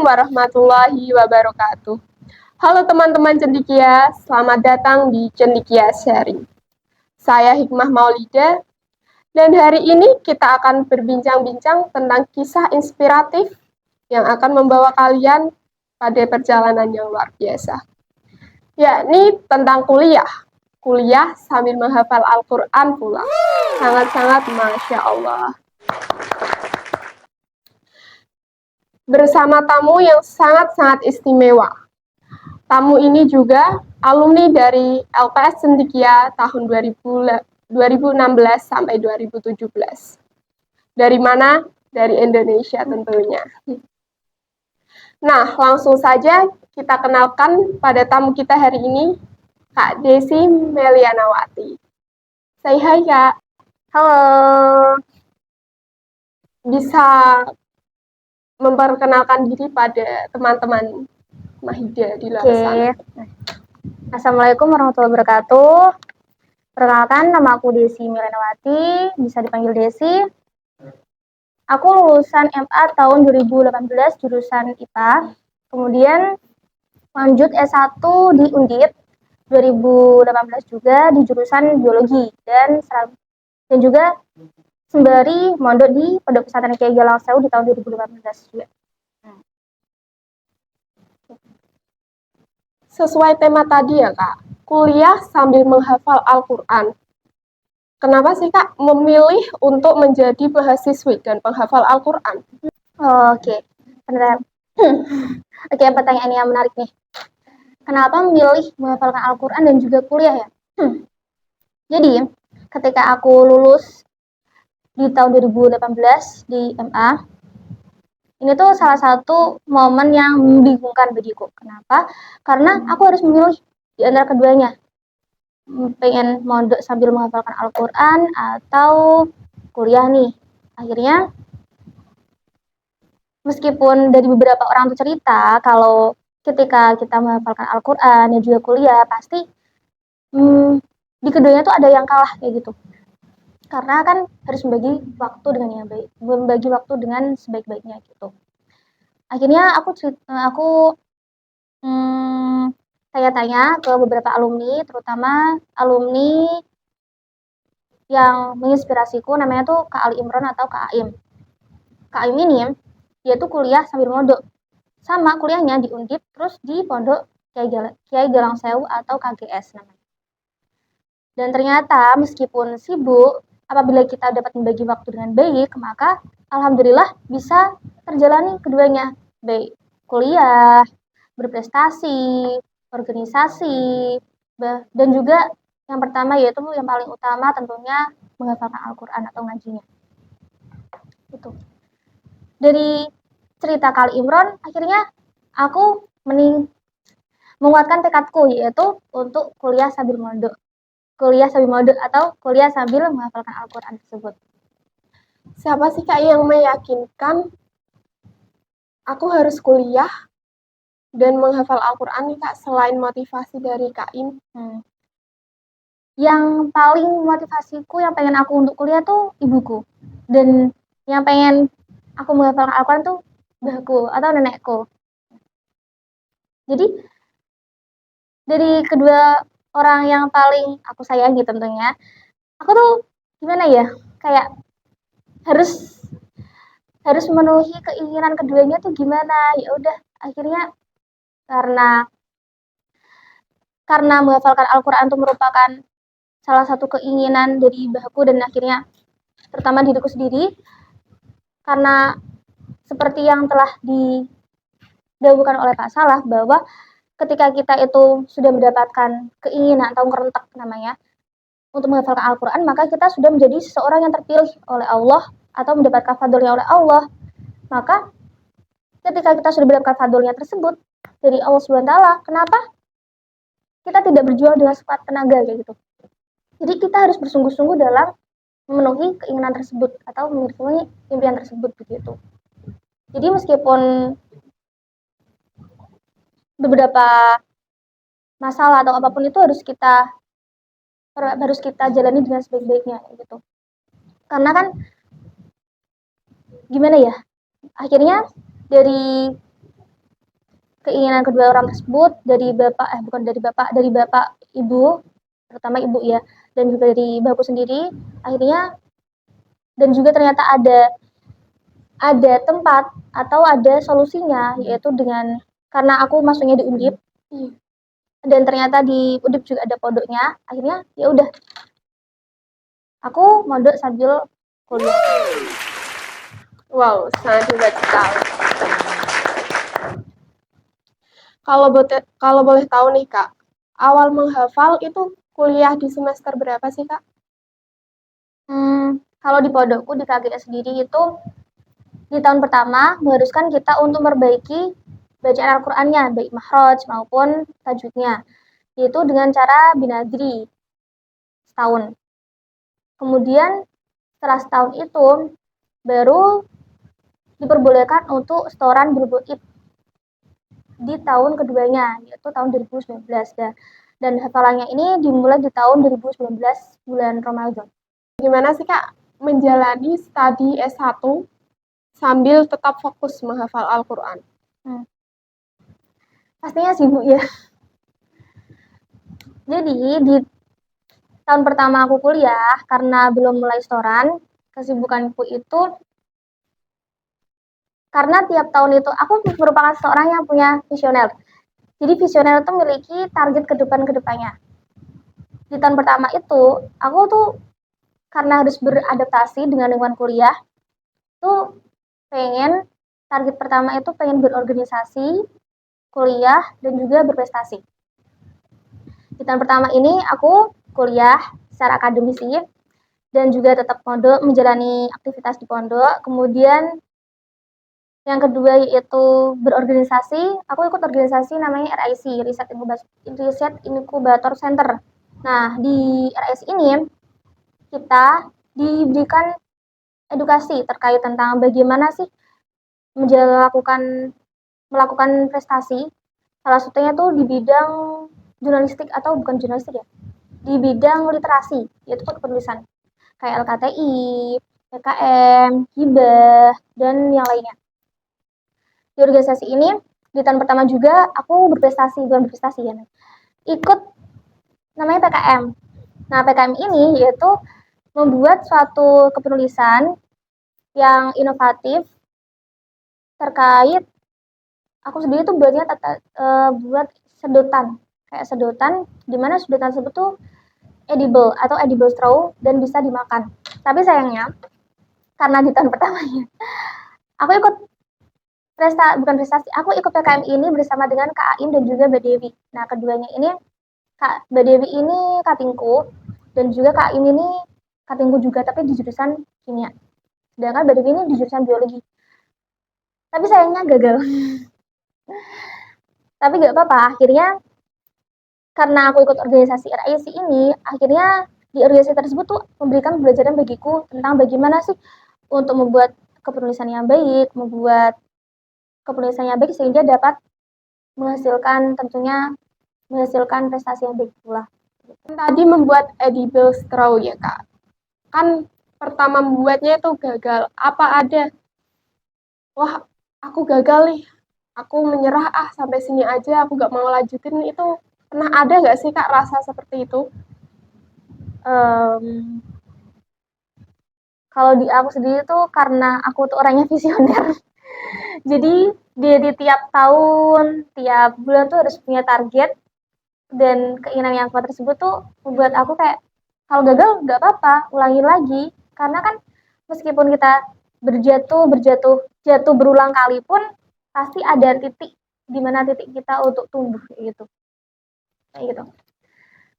warahmatullahi wabarakatuh. Halo teman-teman cendikia, selamat datang di Cendikia Sharing. Saya Hikmah Maulida, dan hari ini kita akan berbincang-bincang tentang kisah inspiratif yang akan membawa kalian pada perjalanan yang luar biasa. Yakni tentang kuliah. Kuliah sambil menghafal Al-Quran pula. Sangat-sangat Masya Allah. Bersama tamu yang sangat-sangat istimewa. Tamu ini juga alumni dari LPS Cendikia tahun 2016 sampai 2017. Dari mana? Dari Indonesia tentunya. Nah, langsung saja kita kenalkan pada tamu kita hari ini, Kak Desi Melianawati. Say hi, Kak. Halo. Bisa memperkenalkan diri pada teman-teman Mahida di luar sana. Assalamualaikum warahmatullahi wabarakatuh. Perkenalkan, nama aku Desi Melianawati, bisa dipanggil Desi. Aku lulusan MA tahun 2018 jurusan IPA. Kemudian lanjut S1 di Undip 2018 juga di jurusan biologi dan juga sembari mondok di Pondok Pesantren Kiai Galang Sewu di tahun 2018 juga. Sesuai tema tadi ya Kak, kuliah sambil menghafal Al-Quran. Kenapa sih Kak memilih untuk menjadi mahasiswi dan penghafal Al-Quran? Oke, pertanyaan yang menarik nih. Kenapa memilih menghafalkan Al-Quran dan juga kuliah ya? Jadi, ketika aku lulus di tahun 2018 di MA, ini tuh salah satu momen yang membingungkan bagiku. Kenapa? Karena aku harus memilih di antara keduanya. Pengen mondok sambil menghafalkan Al-Quran atau kuliah nih. Akhirnya, meskipun dari beberapa orang tuh cerita kalau ketika kita menghafalkan Al-Quran dan juga kuliah, pasti di keduanya tuh ada yang kalah kayak gitu. Karena kan harus membagi waktu dengan yang baik, membagi waktu dengan sebaik-baiknya gitu. Akhirnya aku tanya-tanya ke beberapa alumni, terutama alumni yang menginspirasiku, namanya tuh Kak Ali Imron atau Kak Aim. Kak Aim ini dia tuh kuliah sambil mondok, sama kuliahnya di Undip, terus di Pondok Kiai Galang Sewu atau KGS namanya. Dan ternyata meskipun sibuk, apabila kita dapat membagi waktu dengan baik, maka alhamdulillah bisa terjalani keduanya, baik kuliah, berprestasi, organisasi, dan juga yang pertama yaitu yang paling utama tentunya menghafalkan Al-Quran atau ngajinya. Itu. Dari cerita Kali Imron, akhirnya aku menguatkan tekadku, yaitu untuk kuliah sambil mondok. Kuliah sambil mondok atau kuliah sambil menghafalkan Al-Quran tersebut. Siapa sih Kak yang meyakinkan aku harus kuliah dan menghafal Al-Quran nih Kak, selain motivasi dari Kak Im? Yang paling motivasiku, yang pengen aku untuk kuliah tuh ibuku. Dan yang pengen aku menghafalkan Al-Quran tuh mbahku atau nenekku. Jadi dari kedua orang yang paling aku sayangi tentunya, aku tuh gimana ya, kayak harus memenuhi keinginan keduanya tuh gimana. Ya udah, akhirnya karena menghafalkan Al-Quran itu merupakan salah satu keinginan dari mbahku dan akhirnya terutama diriku sendiri, karena seperti yang telah didahulukan oleh Pak Salah, bahwa ketika kita itu sudah mendapatkan keinginan atau kerentak namanya untuk menghafalkan Al-Quran, maka kita sudah menjadi seseorang yang terpilih oleh Allah atau mendapatkan fadlnya oleh Allah. Maka ketika kita sudah mendapatkan fadlnya tersebut dari Allah SWT, kenapa kita tidak berjuang dengan sekuat tenaga kayak gitu? Jadi kita harus bersungguh-sungguh dalam memenuhi keinginan tersebut atau memenuhi impian tersebut begitu. Jadi meskipun beberapa masalah atau apapun itu harus kita jalani dengan sebaik-baiknya gitu. Karena kan gimana ya? Akhirnya dari keinginan kedua orang tersebut dari bapak ibu, terutama ibu ya, dan juga dari bapakku sendiri, akhirnya, dan juga ternyata ada tempat atau ada solusinya, yaitu dengan karena aku masuknya di Undip, Iya. dan ternyata di Undip juga ada pondoknya, akhirnya ya udah aku mondok sambil kuliah. Wow, sangat hebat sekali. Kalau boleh tahu nih Kak, awal menghafal itu kuliah di semester berapa sih Kak? Kalau di pondokku di KGS sendiri itu di tahun pertama mengharuskan kita untuk memperbaiki bacaan Al-Qur'annya, baik makhraj maupun tajwidnya, yaitu dengan cara binagri setahun. Kemudian setelah setahun itu baru diperbolehkan untuk setoran berbuit di tahun keduanya, yaitu tahun 2019. Dan hafalannya ini dimulai di tahun 2019 bulan Ramadan. Gimana sih Kak menjalani studi S1 sambil tetap fokus menghafal Al-Quran? Pastinya sibuk ya. Jadi di tahun pertama aku kuliah, karena belum mulai setoran, kesibukanku itu karena tiap tahun itu aku merupakan seorang yang punya visioner. Jadi visioner itu memiliki target ke depannya. Di tahun pertama itu, aku tuh karena harus beradaptasi dengan lingkungan kuliah, tuh target pertama itu pengen berorganisasi, kuliah, dan juga berprestasi. Di tahun pertama ini aku kuliah secara akademisi dan juga tetap pondok, menjalani aktivitas di pondok. Kemudian yang kedua yaitu berorganisasi, aku ikut organisasi namanya RIC, Research Incubator Center. Nah, di RIC ini kita diberikan edukasi terkait tentang bagaimana sih melakukan prestasi. Salah satunya tuh di bidang jurnalistik, atau bukan jurnalistik ya, di bidang literasi, yaitu penulisan kayak LKTI, PKM, hibah, dan yang lainnya. Di organisasi ini di tahun pertama juga aku bukan berprestasi ya, ikut namanya PKM. Nah, PKM ini yaitu membuat suatu kepenulisan yang inovatif terkait, aku sendiri tuh buat sedotan, kayak sedotan dimana sedotan tersebut tuh edible atau edible straw dan bisa dimakan. Tapi sayangnya karena di tahun pertamanya aku ikut aku ikut PKM ini bersama dengan Kak Aim dan juga Mbak Dewi. Nah, keduanya ini, Mbak Dewi ini katingku, dan juga Kak Aim ini katingku juga, tapi di jurusan kimia. Sedangkan Mbak Dewi ini di jurusan biologi. Tapi sayangnya gagal. Tapi gak apa-apa, akhirnya karena aku ikut organisasi RIC ini, akhirnya di organisasi tersebut tuh memberikan pembelajaran bagiku tentang bagaimana sih untuk membuat kepenulisan yang baik, membuat kepenulisannya baik sehingga dapat menghasilkan prestasi yang baik pula. Tadi membuat edible straw ya Kak. Kan pertama membuatnya itu gagal. Apa ada, wah aku gagal nih, aku menyerah sampai sini aja, aku gak mau lanjutin, itu pernah ada gak sih Kak rasa seperti itu? Kalau di aku sendiri tuh karena aku tuh orangnya visioner. Jadi di tiap tahun, tiap bulan tuh harus punya target, dan keinginan yang kuat tersebut tuh membuat aku kayak kalau gagal nggak apa-apa, ulangin lagi. Karena kan meskipun kita jatuh berulang kali pun pasti ada titik di mana titik kita untuk tumbuh gitu. Kayak gitu.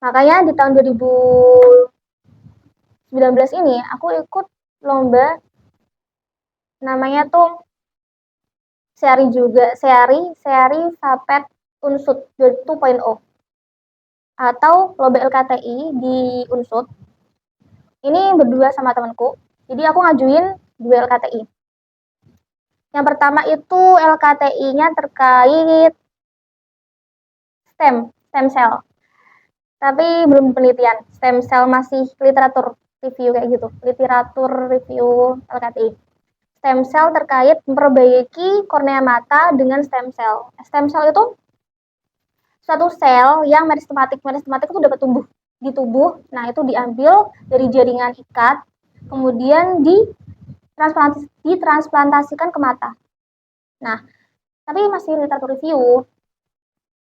Makanya di tahun 2019 ini aku ikut lomba namanya tuh seri Sapet Unsut 2.0 atau lomba LKTI di Unsut. Ini berdua sama temanku. Jadi aku ngajuin 2 LKTI. Yang pertama itu LKTI-nya terkait stem cell. Tapi belum penelitian. Stem cell masih literatur review kayak gitu. Literatur review LKTI. stem cell terkait memperbaiki kornea mata dengan stem cell. Stem cell itu suatu sel yang meristematik. Meristematik itu dapat tumbuh di tubuh. Nah, itu diambil dari jaringan ikat, kemudian ditransplantasikan ke mata. Nah, tapi masih literatur review.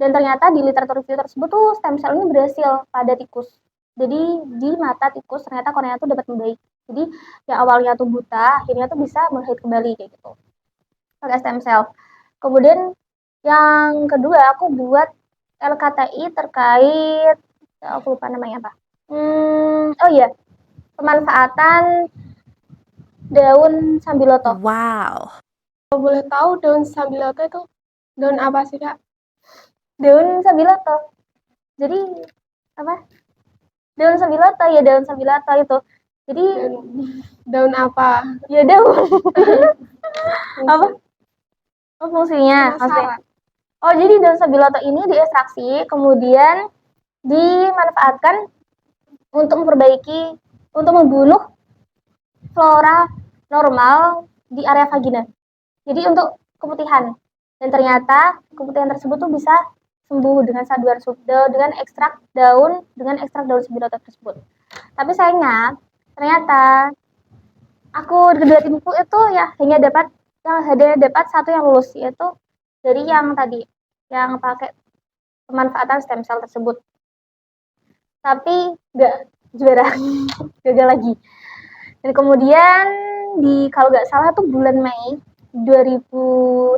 Dan ternyata di literatur review tersebut tuh stem cell ini berhasil pada tikus. Jadi di mata tikus ternyata kornea itu dapat membaik. Jadi yang awalnya tuh buta, akhirnya tuh bisa melihat kembali kayak gitu. Pakai stem cell. Kemudian yang kedua aku buat LKTI terkait aku lupa namanya apa. Oh iya, pemanfaatan daun sambiloto. Wow. Kalau boleh tahu daun sambiloto itu daun apa sih, Kak? Daun sambiloto. Jadi apa? Daun sambiloto ya, daun sambiloto itu. Jadi Daun apa? ya daun. Apa? Oh, fungsinya maksudnya. Penasaran. Oh, jadi daun sambiloto ini diekstraksi, kemudian dimanfaatkan untuk membunuh flora normal di area vagina. Jadi untuk keputihan. Dan ternyata keputihan tersebut tuh bisa sembuh dengan ekstrak daun sambiloto tersebut. Tapi sayangnya ternyata kedua timku itu ya hanya dapat satu yang lulus, yaitu dari yang tadi yang pakai pemanfaatan stem cell tersebut. Tapi nggak juara, gagal lagi. Dan kemudian kalau nggak salah tuh bulan Mei 2019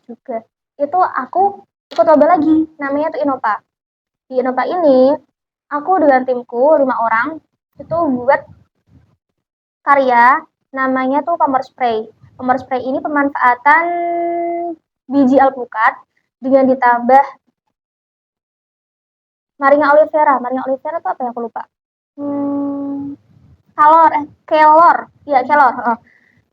juga, itu aku ikut lomba lagi, namanya tuh Innova. Di Innova ini aku dengan timku 5 orang itu buat karya namanya tuh Pamor Spray. Pamor Spray ini pemanfaatan biji alpukat dengan ditambah Maringa olivera. Maringa olivera itu apa ya, aku lupa. Kelor. Ya,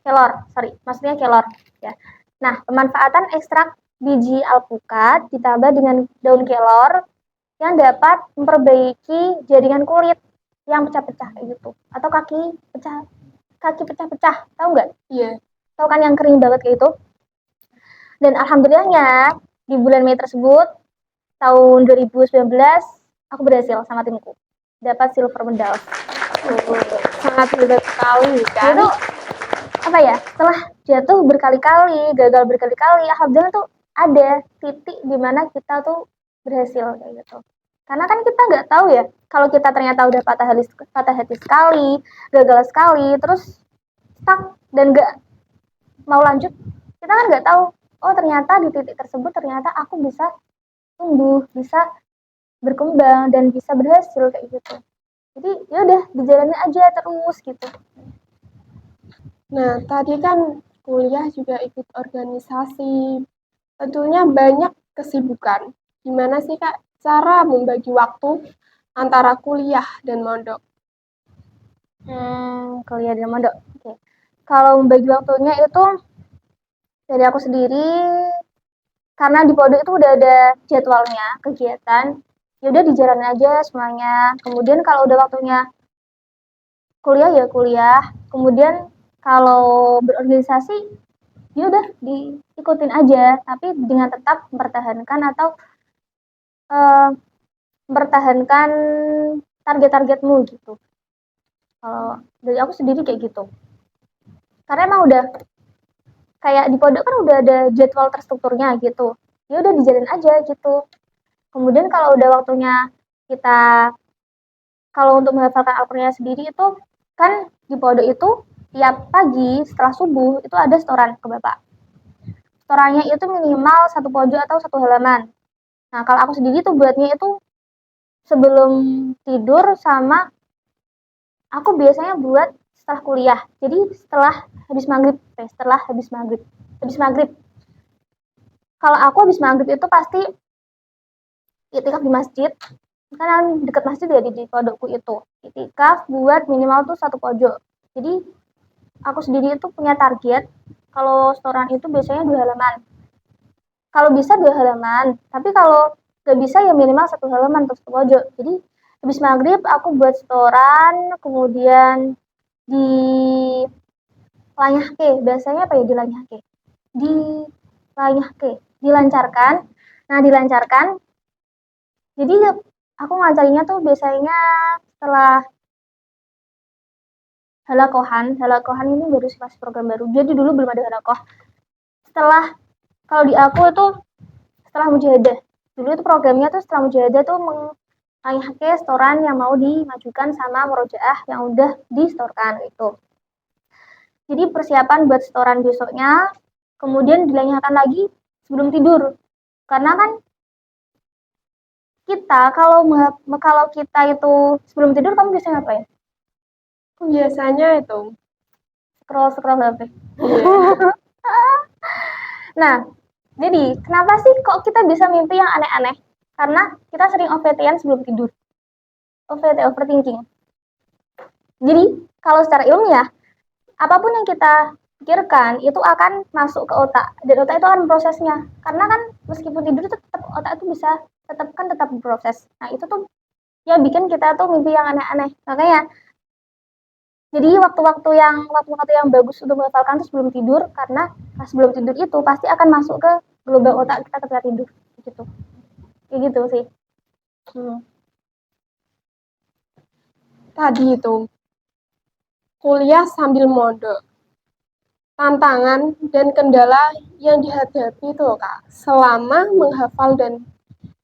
kelor, sorry, maksudnya kelor ya. Nah, pemanfaatan ekstrak biji alpukat ditambah dengan daun kelor yang dapat memperbaiki jaringan kulit yang pecah-pecah kayak gitu, atau kaki pecah-pecah, tahu nggak? Iya. Tahu kan yang kering banget kayak itu. Dan alhamdulillahnya di bulan Mei tersebut tahun 2019 aku berhasil sama timku dapat silver medal. Sangat hebat sekali kan. Itu apa ya, setelah jatuh berkali-kali, gagal berkali-kali, alhamdulillah tuh ada titik di mana kita tuh berhasil kayak gitu. Karena kan kita nggak tahu ya, kalau kita ternyata udah patah hati sekali, gagal sekali, terus stuck dan nggak mau lanjut, kita kan nggak tahu, oh ternyata di titik tersebut ternyata aku bisa tumbuh, bisa berkembang dan bisa berhasil kayak gitu. Jadi ya udah dijalani aja terus gitu. Nah, tadi kan kuliah juga ikut organisasi. Tentunya banyak kesibukan. Gimana sih, Kak, cara membagi waktu antara kuliah dan mondok? Kuliah dan mondok. Oke. Kalau membagi waktunya itu dari aku sendiri, karena di pondok itu udah ada jadwalnya, kegiatan, ya udah dijalanin aja semuanya. Kemudian kalau udah waktunya kuliah ya kuliah. Kemudian kalau berorganisasi ya udah diikutin aja, tapi dengan tetap mempertahankan mempertahankan target-targetmu gitu. Kalau dari aku sendiri kayak gitu. Karena emang udah kayak di pondok kan udah ada jadwal terstrukturnya gitu. Ya udah dijalin aja gitu. Kemudian kalau udah waktunya kalau untuk menghafalkan Al-Qur'an sendiri itu kan di pondok itu tiap pagi setelah subuh itu ada setoran ke Bapak. Setorannya itu minimal 1 pojok atau 1 halaman. Nah, kalau aku sendiri tuh buatnya itu sebelum tidur sama aku biasanya buat setelah kuliah. Jadi setelah habis maghrib. Kalau aku habis maghrib itu pasti itikaf di masjid. Kan dekat masjid ya di pondokku itu. Itikaf buat minimal tuh 1 pojok. Jadi aku sendiri itu punya target kalau setoran itu biasanya 2 halaman. Kalau bisa 2 halaman, tapi kalau nggak bisa ya minimal 1 halaman untuk 1 pojok. Jadi habis maghrib aku buat setoran, kemudian di lanyahke, biasanya apa ya dilanyahke? Dilancarkan. Nah, dilancarkan. Jadi aku ngajarinya tuh biasanya setelah halakohan ini baru masih program baru. Jadi dulu belum ada halakoh. Setelah kalau di aku itu setelah mujahadah. Dulu itu programnya tuh setelah mujahadah tuh menghake setoran yang mau dimajukan sama murojaah yang udah distorkan itu. Jadi persiapan buat setoran besoknya, kemudian dilanyahkan lagi sebelum tidur. Karena kan kita kalau kita itu sebelum tidur kamu biasanya ngapain? Biasanya itu. Scroll HP. Iya. Nah, jadi kenapa sih kok kita bisa mimpi yang aneh-aneh? Karena kita sering OVT-an sebelum tidur. OVT, overthinking. Jadi, kalau secara ilmiah, apapun yang kita pikirkan itu akan masuk ke otak. Dan otak itu akan prosesnya. Karena kan meskipun tidur itu tetap otak itu bisa tetap berproses. Nah, itu tuh yang bikin kita tuh mimpi yang aneh-aneh. Makanya jadi waktu-waktu yang bagus untuk menghafalkan itu sebelum tidur, karena sebelum tidur itu pasti akan masuk ke gelombang otak kita ketika tidur gitu. Kayak gitu sih. Tadi itu kuliah sambil mondok. Tantangan dan kendala yang dihadapi itu Kak selama menghafal dan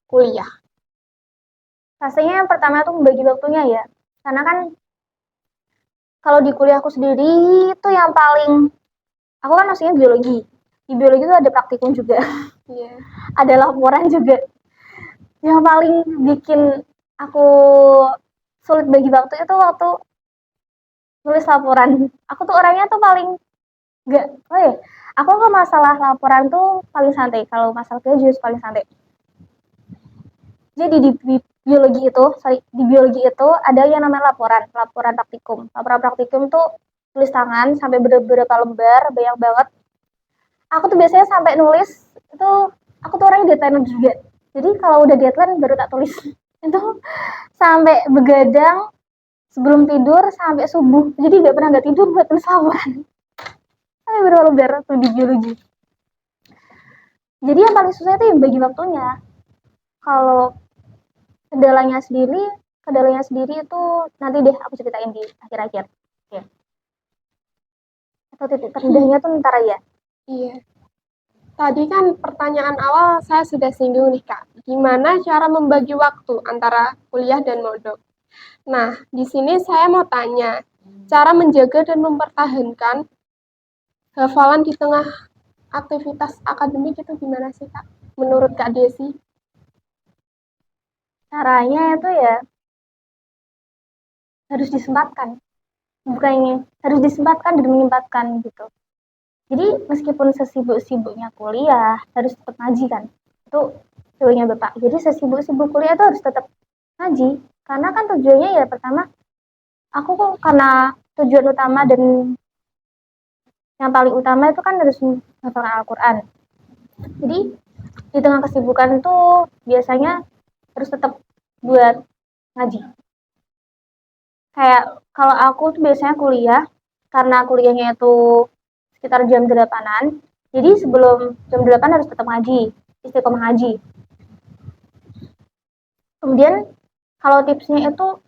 kuliah. Rasanya yang pertama tuh membagi waktunya ya. Karena kan kalau di kuliahku sendiri itu yang paling, aku kan maksudnya biologi. Di biologi itu ada praktikum juga. Yeah. Ada laporan juga. Yang paling bikin aku sulit bagi waktu itu waktu nulis laporan. Aku tuh orangnya tuh paling aku kalau masalah laporan tuh paling santai. Kalau masalah plagiaris paling santai. Jadi di biologi itu ada yang namanya laporan praktikum. Laporan praktikum tuh tulis tangan sampai beberapa lembar, banyak banget. Aku tuh biasanya sampai nulis itu, aku tuh orangnya deadline juga. Jadi kalau udah deadline baru tak tulis. Itu sampai begadang sebelum tidur sampai subuh. Jadi nggak pernah nggak tidur buat tulis laporan. Sampai berapa lembar tuh di biologi. Jadi yang paling susah itu yang bagi waktunya. Kalau kendalanya sendiri itu nanti deh aku ceritain di akhir-akhir. Oke. Atau titik terendahnya tuh ntar aja. Iya. Tadi kan pertanyaan awal saya sudah singgung nih Kak. Gimana cara membagi waktu antara kuliah dan mondok? Nah, di sini saya mau tanya, cara menjaga dan mempertahankan hafalan di tengah aktivitas akademik itu gimana sih Kak? Menurut Kak Desi? Caranya itu ya harus disempatkan. Bukannya harus disempatkan dan menyempatkan gitu. Jadi meskipun sesibuk-sibuknya kuliah harus tetap ngaji kan. Itu tujuannya Bapak. Jadi sesibuk-sibuk kuliah itu harus tetap ngaji. Karena kan tujuannya ya pertama, aku kok karena tujuan utama dan yang paling utama itu kan harus menghafalkan Al-Quran. Jadi di tengah kesibukan itu biasanya harus tetap buat ngaji. Kayak kalau aku tuh biasanya kuliah, karena kuliahnya itu sekitar jam 8-an, jadi sebelum jam 8 harus tetap ngaji, istiqomah ngaji. Kemudian kalau tipsnya itu,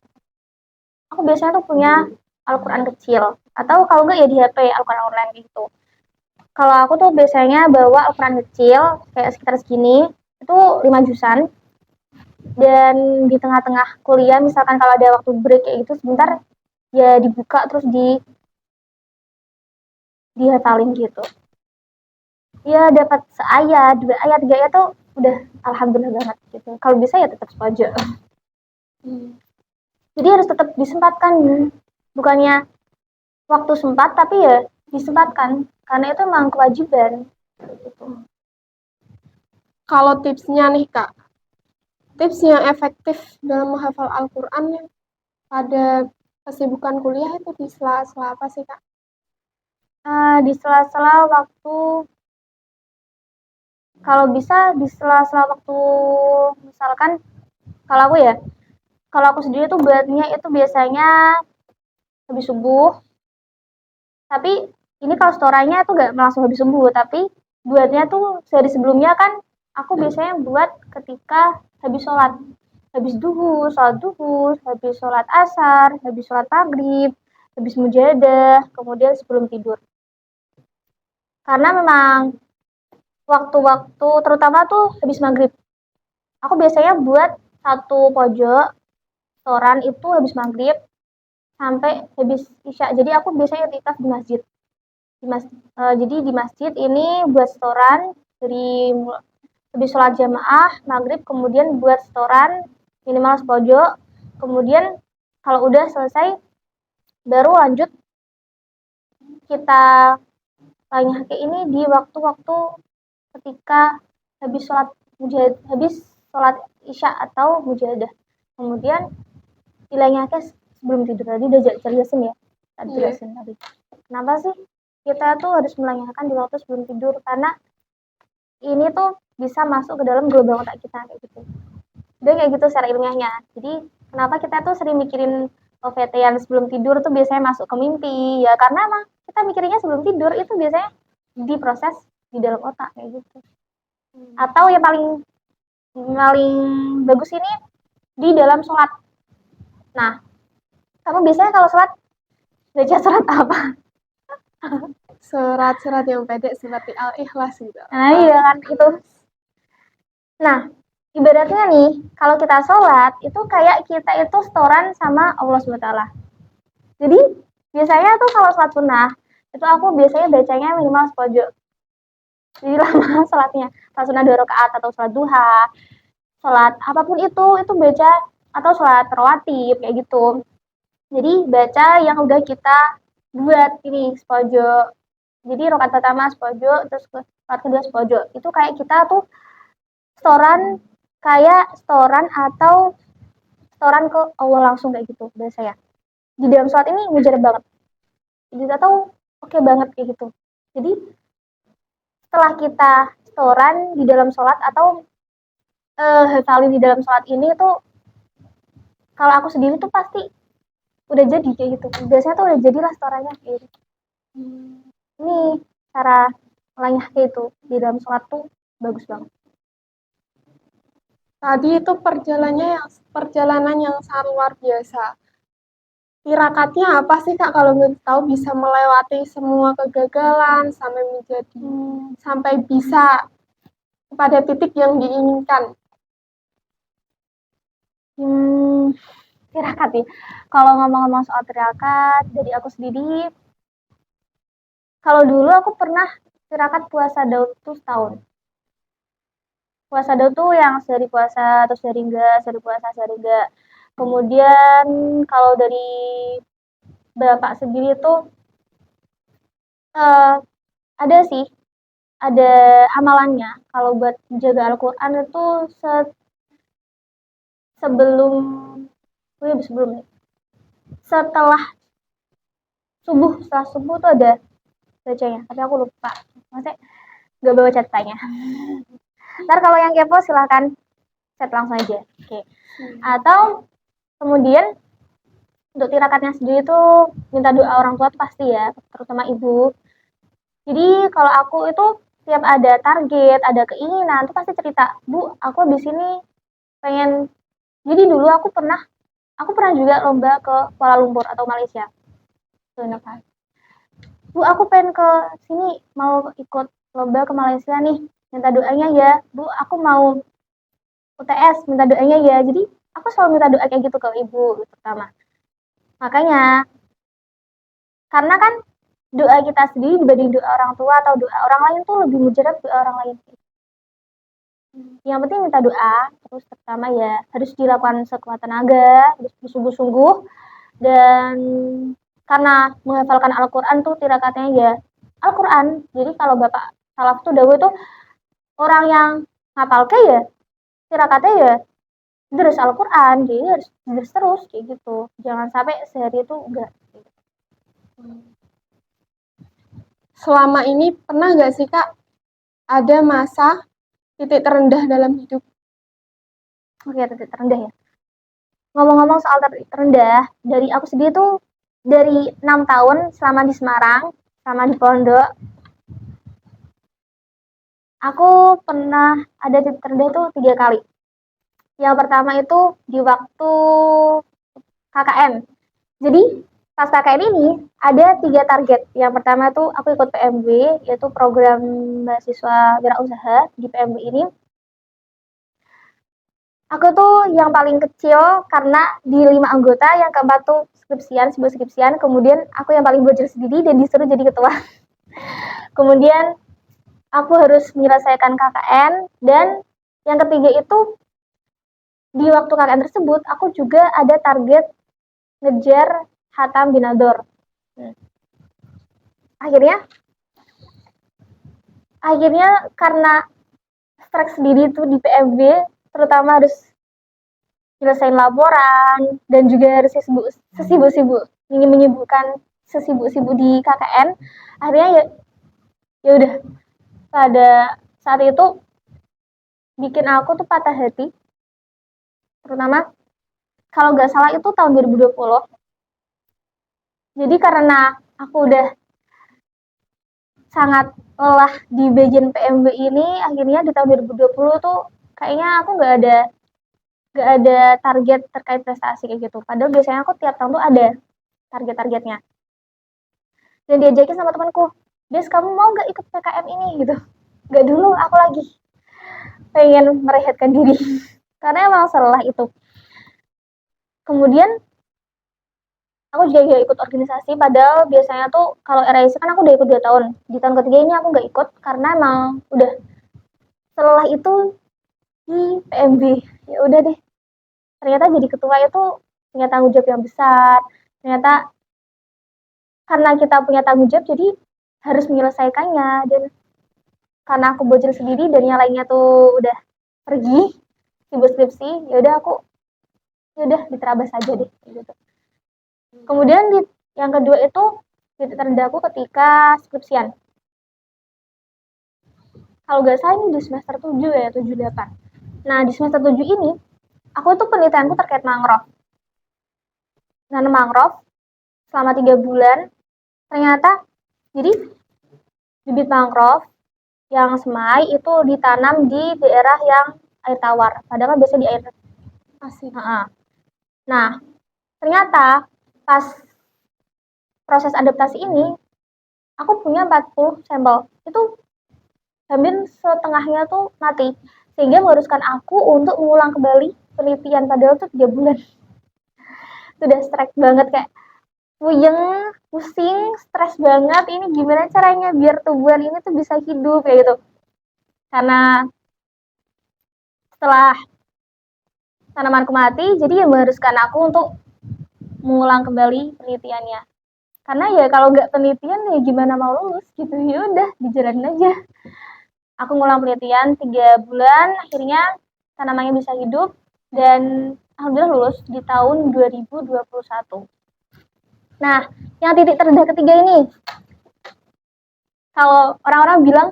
aku biasanya tuh punya Al-Quran kecil, atau kalau enggak ya di HP Al-Quran online gitu. Kalau aku tuh biasanya bawa Al-Quran kecil, kayak sekitar segini, itu 5 jusan. Dan di tengah-tengah kuliah, misalkan kalau ada waktu break kayak gitu sebentar, ya dibuka terus dihafalin gitu. Ya dapat seayat, 2 ayat, 3 ayat tuh udah alhamdulillah banget gitu. Kalau bisa ya tetap saja. Jadi harus tetap disempatkan, bukannya waktu sempat tapi ya disempatkan, karena itu memang kewajiban gitu. Kalau tipsnya nih Kak, tips yang efektif dalam menghafal Al-Quran pada kesibukan kuliah itu di sela-sela apa sih Kak? Di sela-sela waktu, kalau bisa di sela-sela waktu, misalkan kalau aku sendiri tuh buatnya itu biasanya habis subuh, tapi ini kalau storannya tuh gak langsung habis subuh, tapi buatnya tuh sehari sebelumnya kan aku biasanya buat ketika habis sholat. Habis duhur, habis sholat asar, habis sholat maghrib, habis mujahadah, kemudian sebelum tidur. Karena memang waktu-waktu terutama tuh habis maghrib. Aku biasanya buat satu pojok storan itu habis maghrib sampai habis isya. Jadi aku biasanya iktikaf di masjid. Jadi di masjid ini buat storan dari habis sholat jamaah maghrib, kemudian buat storan minimal sepojok, kemudian kalau udah selesai baru lanjut kita lagi ini di waktu-waktu ketika habis sholat isya atau mujahadah, kemudian nilainya sebelum tidur. Tadi udah jelasin ya, jelasin tadi kenapa sih kita tuh harus melanyakan di waktu sebelum tidur, karena ini tuh bisa masuk ke dalam gelombang otak kita kayak gitu. Udah kayak gitu secara ilmiahnya. Jadi kenapa kita tuh sering mikirin OVT yang sebelum tidur tuh biasanya masuk ke mimpi, ya karena emang kita mikirnya sebelum tidur itu biasanya diproses di dalam otak kayak gitu. Atau yang paling bagus ini di dalam sholat. Nah, kamu biasanya kalau sholat baca surat apa? Surat-surat yang pendek seperti Al-Ikhlas gitu. Nah iya kan itu. Nah, ibaratnya nih, kalau kita sholat, itu kayak kita itu setoran sama Allah SWT. Jadi, biasanya tuh kalau sholat sunnah, itu aku biasanya bacanya minimal sepojok. Jadi lama sholatnya. Sholat sunnah 2 rakaat atau sholat duha, sholat apapun itu baca, atau sholat rawatib, kayak gitu. Jadi, baca yang udah kita buat ini sepojok. Jadi, rakaat pertama sepojok, terus rakaat kedua sepojok. Itu kayak kita tuh setoran atau setoran ke Allah langsung kayak gitu biasanya. Di dalam sholat ini mujarab banget. Jadi kita tahu oke banget kayak gitu. Jadi setelah kita setoran di dalam sholat atau hafalin di dalam sholat ini tuh, kalau aku sendiri tuh pasti udah jadi kayak gitu. Biasanya tuh udah jadilah setorannya kayak gitu. Ini cara melanyah kayak itu di dalam sholat tuh bagus banget. Tadi itu perjalanan yang sangat luar biasa. Tirakatnya apa sih Kak kalau menurut tahu bisa melewati semua kegagalan sampai bisa pada titik yang diinginkan? Tirakat ya. Kalau ngomong-ngomong soal tirakat dari aku sendiri, kalau dulu aku pernah tirakat puasa Daud tuh setahun. Puasa Daud tuh yang sehari puasa, terus sehari enggak, sehari puasa, sehari enggak. Kemudian kalau dari Bapak sendiri tuh ada sih, ada amalannya. Kalau buat jaga Al-Quran itu setelah subuh tuh ada bacanya, tapi aku lupa. Maksudnya gak bawa catatannya. Ntar kalau yang kepo silahkan chat langsung aja. Oke. Atau kemudian untuk tirakatnya sendiri tuh minta doa orang tua tuh pasti ya, terutama ibu. Jadi kalau aku itu tiap ada target, ada keinginan tuh pasti cerita, Bu, aku di sini pengen. Jadi dulu aku pernah juga lomba ke Kuala Lumpur atau Malaysia. Bu, aku pengen ke sini, mau ikut lomba ke Malaysia nih, minta doanya ya. Bu, aku mau UTS, minta doanya ya. Jadi aku selalu minta doa kayak gitu ke ibu pertama. Makanya karena kan doa kita sendiri dibanding doa orang tua atau doa orang lain tuh lebih mujarab doa orang lain. Yang penting minta doa, terus pertama ya harus dilakukan sekuat tenaga, harus bersungguh-sungguh, dan karena menghafalkan Al-Quran tuh tirakatnya ya Al-Quran. Jadi kalau Bapak salaf tuh dawuh tuh orang yang ngapalke ya tirakatnya ya terus Al-Quran, jadi harus terus kayak gitu. Jangan sampai sehari itu enggak. Selama ini pernah nggak sih Kak ada masa titik terendah dalam hidup? Oke, titik terendah ya. Ngomong-ngomong soal titik terendah, dari aku sendiri tuh dari 6 tahun selama di Semarang, sama di pondok, aku pernah ada titik terendah tuh 3 kali. Yang pertama itu di waktu KKN. Jadi pas KKN ini ada 3 target. Yang pertama tuh aku ikut PMB, yaitu program mahasiswa wirausaha di PMB ini. Aku tuh yang paling kecil karena di 5 anggota, yang keempat tuh sebuah skripsian, kemudian aku yang paling bocil sendiri dan disuruh jadi ketua. Kemudian aku harus menyelesaikan KKN, dan yang ketiga itu di waktu KKN tersebut aku juga ada target ngejar Hatam Binador. Akhirnya karena stres sendiri tuh di PMB, terutama harus nyelesain laporan dan juga harus sesibuk-sibuk menyibukkan sesibuk-sibuk di KKN. Akhirnya ya udah, pada saat itu bikin aku tuh patah hati, terutama kalau nggak salah itu tahun 2020. Jadi karena aku udah sangat lelah di bagian PMB ini, akhirnya di tahun 2020 tuh kayaknya aku nggak ada target terkait prestasi kayak gitu. Padahal biasanya aku tiap tahun tuh ada target-targetnya. Dan diajakin sama temanku, Des, kamu mau nggak ikut PKM ini gitu? Nggak dulu, aku lagi pengen merehatkan diri. Karena emang setelah itu. Kemudian aku juga gak ikut organisasi, padahal biasanya tuh kalau RAIC kan aku udah ikut 2 tahun. Di tahun ketiga ini aku nggak ikut karena emang udah setelah itu di PMB. Ya udah deh. Ternyata jadi ketua itu punya tanggung jawab yang besar. Ternyata karena kita punya tanggung jawab, jadi harus menyelesaikannya. Dan karena aku bocil sendiri dan yang lainnya tuh udah pergi sibuk skripsi, ya udah aku diterabas aja deh gitu. Kemudian yang kedua itu titik terendahku ketika skripsian. Kalau nggak salah ini di semester 7 ya, 7-8. Nah, di semester 7 ini, aku tuh penelitianku terkait mangrove. Nanam mangrove selama 3 bulan, ternyata jadi bibit mangrove yang semai itu ditanam di daerah yang air tawar, padahal biasanya di air asin. Nah, ternyata pas proses adaptasi ini, aku punya 40 sampel. Itu hampir setengahnya tuh mati. Sehingga mengharuskan aku untuk mengulang kembali penelitian, padahal tuh 3 bulan. Sudah stres banget, kayak puyeng, pusing, stres banget. Ini gimana caranya biar tumbuhan ini tuh bisa hidup kayak gitu. Karena setelah tanamanku mati, jadi ya mengharuskan aku untuk mengulang kembali penelitiannya. Karena ya kalau nggak penelitian ya gimana mau lulus gitu. Ya udah, dijalanin aja. Aku ngulang penelitian 3 bulan, akhirnya tanamannya bisa hidup dan alhamdulillah lulus di tahun 2021. Nah, yang titik terendah ketiga ini, kalau orang-orang bilang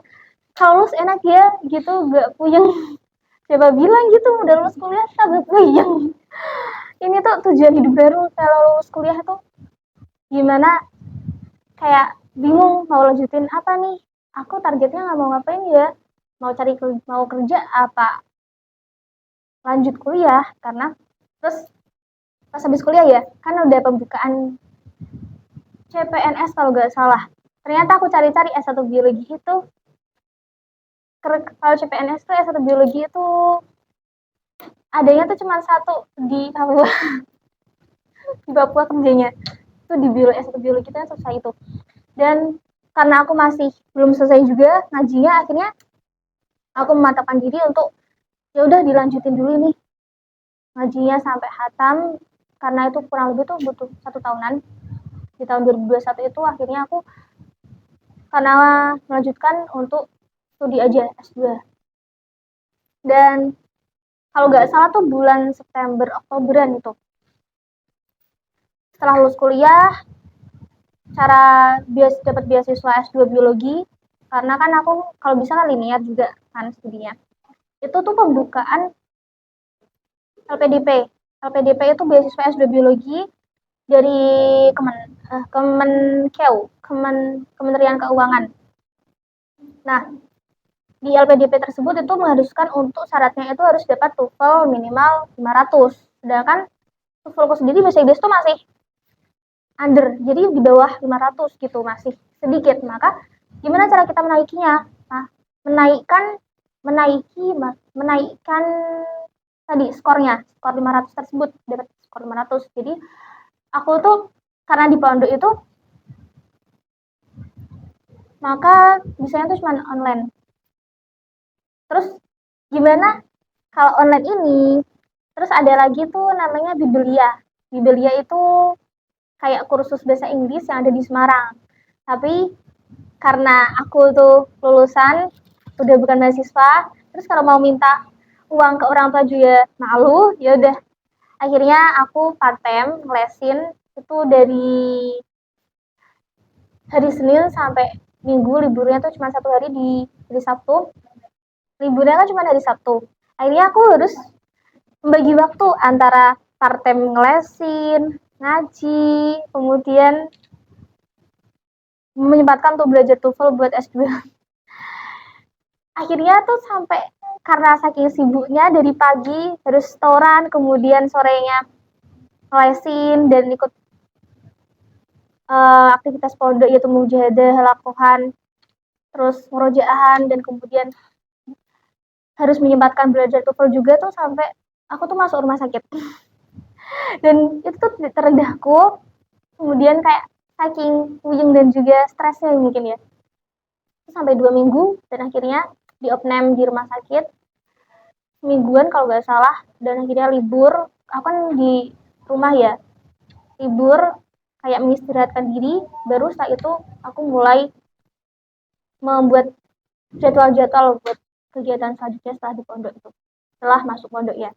kalau lulus enak ya gitu, gak puyeng. Siapa bilang gitu, udah lulus kuliah tapi puyeng. Ini tuh tujuan hidup baru. Kalau lulus kuliah tuh gimana, kayak bingung mau lanjutin apa nih, aku targetnya nggak mau ngapain ya, mau kerja apa lanjut kuliah. Karena terus pas habis kuliah ya kan udah pembukaan CPNS kalau nggak salah. Ternyata aku cari-cari S1 biologi itu, kalau CPNS tuh S1 biologi itu adanya tuh cuma satu di Papua. Di Papua kerjanya itu di S1 biologi itu selesai itu. Dan karena aku masih belum selesai juga ngajinya, akhirnya aku memantapkan diri untuk ya udah dilanjutin dulu nih ngajinya sampai hatam, karena itu kurang lebih tuh butuh 1 tahunan. Di tahun 2021 itu akhirnya aku karena melanjutkan untuk studi aja S2. Dan kalau nggak salah tuh bulan September Oktoberan itu, setelah lulus kuliah, cara dapat beasiswa S2 biologi, karena kan aku kalau bisa kan linear juga kan studinya. Itu tuh pembukaan LPDP. LPDP itu beasiswa S2 biologi dari Kementerian Keuangan. Nah, di LPDP tersebut itu mengharuskan untuk syaratnya itu harus dapat TOEFL minimal 500. Sedangkan TOEFLku sendiri bahasa Inggris itu masih under, jadi di bawah 500 gitu, masih sedikit. Maka gimana cara kita menaikinya? Nah, menaikkan tadi skor 500 tersebut, dapat skor 500. Jadi aku tuh karena di pondok itu maka bisanya tuh cuma online. Terus gimana kalau online ini? Terus ada lagi tuh namanya Biblia. Biblia itu kayak kursus bahasa Inggris yang ada di Semarang. Tapi karena aku tuh lulusan udah bukan mahasiswa, terus kalau mau minta uang ke orang tua juga malu, ya udah akhirnya aku part time ngelesin itu dari hari Senin sampai Minggu. Liburnya tuh cuma 1 hari di hari Sabtu. Liburnya kan cuma hari Sabtu. Akhirnya aku harus membagi waktu antara part time ngelesin, ngaji, kemudian menyempatkan untuk belajar TOEFL buat S2. Akhirnya tuh sampai karena saking sibuknya dari pagi harus setoran, kemudian sorenya ngelesin dan ikut aktivitas pondok yaitu mujahadah, halakohan, terus murojaahan, dan kemudian harus menyempatkan belajar TOEFL juga tuh sampai aku tuh masuk rumah sakit. Dan itu tuh terendahku, kemudian kayak saking puyeng dan juga stresnya mungkin ya. Sampai 2 minggu dan akhirnya di opname di rumah sakit mingguan kalau nggak salah, dan akhirnya libur. Aku kan di rumah ya, libur kayak mengistirahatkan diri. Baru setelah itu aku mulai membuat jadwal-jadwal buat kegiatan selanjutnya setelah di pondok itu, setelah masuk pondok ya.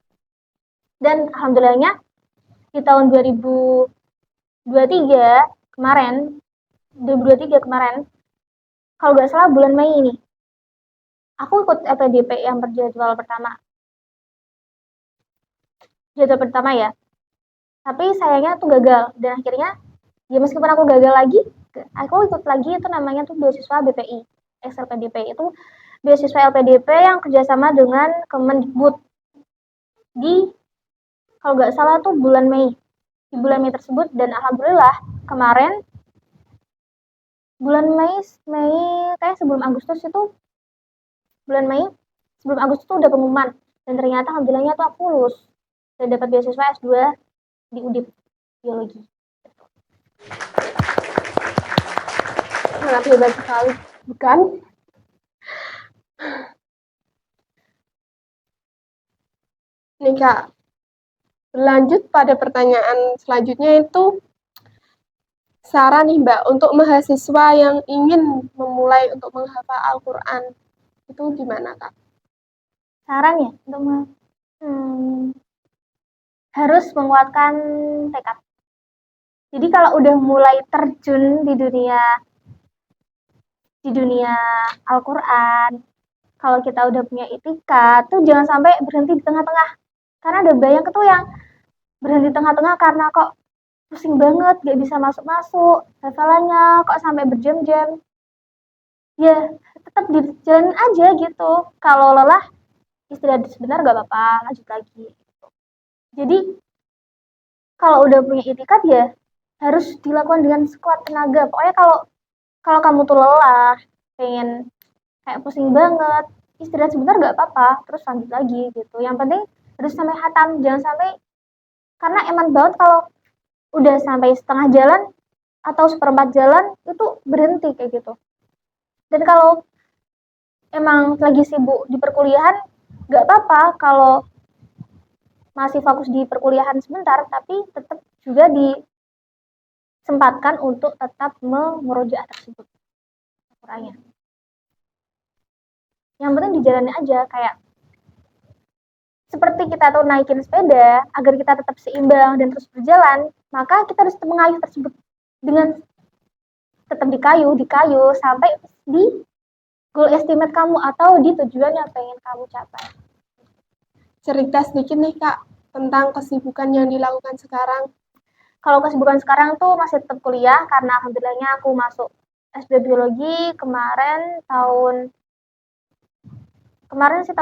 Dan alhamdulillahnya di tahun 2023 kemarin, kalau nggak salah bulan Mei ini, aku ikut LPDP yang berjadwal pertama ya. Tapi sayangnya tuh gagal, dan akhirnya ya meskipun aku gagal lagi, aku ikut lagi. Itu namanya tuh beasiswa BPI LPDP. Itu beasiswa LPDP yang kerjasama dengan Kemendikbud di, kalau nggak salah tuh bulan Mei, di bulan Mei tersebut. Dan alhamdulillah kemarin bulan Mei kayak sebelum Agustus itu, bulan Mei sebelum Agustus tuh udah pengumuman, dan ternyata alhamdulillahnya tuh aku lulus dan dapat beasiswa S2 di UDIP biologi. Sangat hebat sekali, bukan? Nih Kak, berlanjut pada pertanyaan selanjutnya itu, saran nih Mbak untuk mahasiswa yang ingin memulai untuk menghafal Al-Quran, itu gimana Kak? Saran ya untuk harus menguatkan tekad. Jadi kalau udah mulai terjun di dunia Al-Quran, kalau kita udah punya itikad tuh jangan sampai berhenti di tengah-tengah. Karena ada banyak tuh yang berhenti di tengah-tengah karena kok pusing banget, gak bisa masuk-masuk, hafalannya kok sampai berjam-jam. Ya tetap dijalan aja gitu. Kalau lelah istirahat sebentar gak apa-apa, lanjut lagi. Jadi kalau udah punya itikad ya harus dilakukan dengan sekuat tenaga. Pokoknya kalau kamu tuh lelah, pengen kayak pusing banget, istirahat sebentar gak apa-apa, terus lanjut lagi gitu. Yang penting harus sampai hatam, jangan sampai, karena eman banget kalau udah sampai setengah jalan atau seperempat jalan itu berhenti kayak gitu. Dan kalau emang lagi sibuk di perkuliahan, gak apa-apa kalau masih fokus di perkuliahan sebentar, tapi tetap juga disempatkan untuk tetap memurojaah tersebut Al-Qur'annya. Yang penting dijalani aja, kayak seperti kita tuh naikin sepeda, agar kita tetap seimbang dan terus berjalan, maka kita harus mengayuh tersebut dengan tetap dikayu sampai di goal estimate kamu atau di tujuan yang pengen kamu capai. Cerita sedikit nih Kak tentang kesibukan yang dilakukan sekarang. Kalau kesibukan sekarang tuh masih tetap kuliah karena alhamdulillahnya aku masuk S2 biologi tahun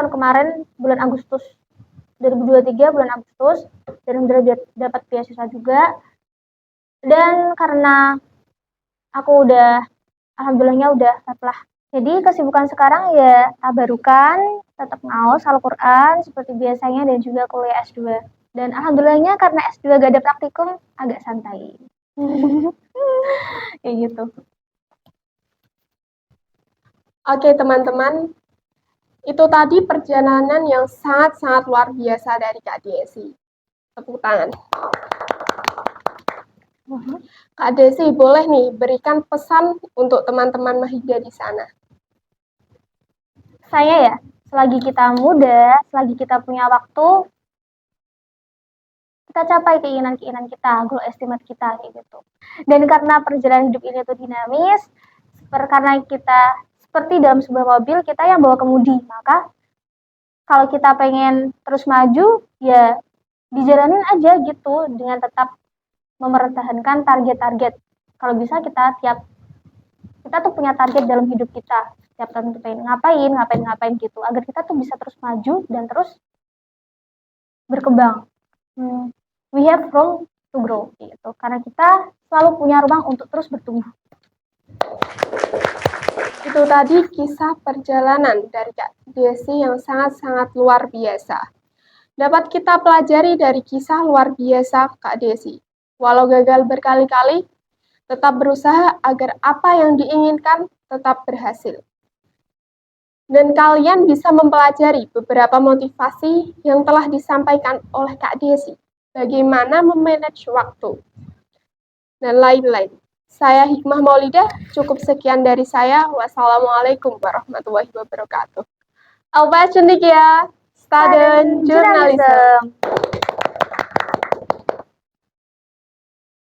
kemarin bulan Agustus 2023 bulan Agustus, dan alhamdulillah dapat beasiswa juga. Dan karena aku alhamdulillahnya udah setelah. Jadi kesibukan sekarang ya tabarukan, tetap ngaos Al-Quran seperti biasanya, dan juga kuliah S2. Dan alhamdulillahnya karena S2 gak ada praktikum, agak santai. Kayak gitu. Oke teman-teman, itu tadi perjalanan yang sangat-sangat luar biasa dari Kak Desi. Tepuk tangan. Kak Desi, boleh nih berikan pesan untuk teman-teman Mahida di sana. Saya ya, selagi kita muda, selagi kita punya waktu, kita capai keinginan-keinginan kita, goal estimate kita, kayak gitu. Dan karena perjalanan hidup ini tuh dinamis, karena kita seperti dalam sebuah mobil, kita yang bawa kemudi, maka kalau kita pengen terus maju, ya dijalanin aja gitu, dengan tetap mempertahankan target-target. Kalau bisa kita tuh punya target dalam hidup kita. Setiap tahun kita pengen ngapain gitu, agar kita tuh bisa terus maju dan terus berkembang. We have room to grow gitu, karena kita selalu punya ruang untuk terus bertumbuh. Itu tadi kisah perjalanan dari Kak Desi yang sangat-sangat luar biasa. Dapat kita pelajari dari kisah luar biasa Kak Desi. Walau gagal berkali-kali, tetap berusaha agar apa yang diinginkan tetap berhasil. Dan kalian bisa mempelajari beberapa motivasi yang telah disampaikan oleh Kak Desi. Bagaimana memanage waktu. Dan lain-lain. Saya Hikmah Maulidah, cukup sekian dari saya. Wassalamualaikum warahmatullahi wabarakatuh. Auf Cendekia, Staden Journalism.